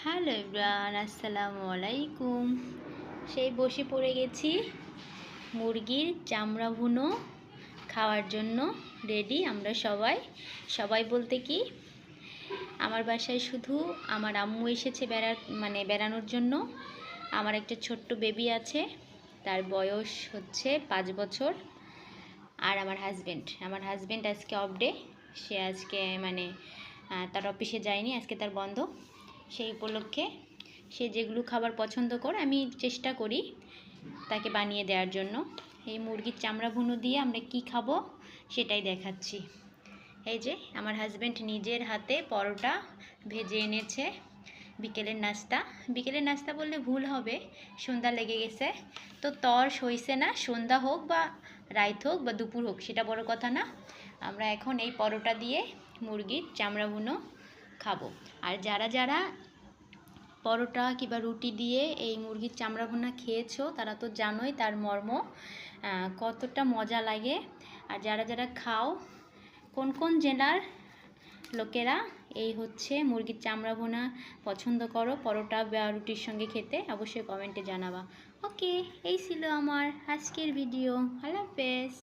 Hello everyone, আসসালামু আলাইকুম। সেই বসে পড়ে গেছি মুরগির চামড়া ভুনো খাওয়ার জন্য। রেডি আমরা সবাই। সবাই বলতে কি, আমার বাসায় শুধু আমার আম্মু এসেছে বেড়ানোর জন্য। আমার একটা ছোট্ট বেবি আছে, তার বয়স হচ্ছে 5 বছর। আর আমার হাজব্যান্ড আজকে অফ ডে। সে আজকে তার অফিসে যায়নি, আজকে তার বন্ধ। সেই উপলক্ষে সে যেগুলো খাবার পছন্দ করে আমি চেষ্টা করি তাকে বানিয়ে দেওয়ার জন্য। এই মুরগির চামড়া ভুনো দিয়ে আমরা কি খাবো সেটাই দেখাচ্ছি। এই যে আমার হাজব্যান্ড নিজের হাতে পরোটা ভেজে এনেছে। বিকেলের নাস্তা বললে ভুল হবে, সন্ধ্যা লেগে গেছে তো সইছে না। সন্ধ্যা হোক বা রাত হোক বা দুপুর হোক সেটা বড় কথা না, আমরা এখন এই পরোটা দিয়ে মুরগির চামড়া ভুনো খাবো। আর যারা যারা পরোটা কিংবা রুটি দিয়ে এই মুরগির চামড়া ভুনা খেয়েছো তারা তো জানোই তার মর্ম কতটা মজা লাগে। আর যারা যারা খাও, কোন কোন জেলার লোকেরা এই হচ্ছে মুরগির চামড়া ভুনা পছন্দ করো পরোটা বা রুটির সঙ্গে খেতে, অবশ্যই কমেন্টে জানাবা। ওকে, এই ছিল আমার আজকের ভিডিও। আল্লাহ হাফেজ।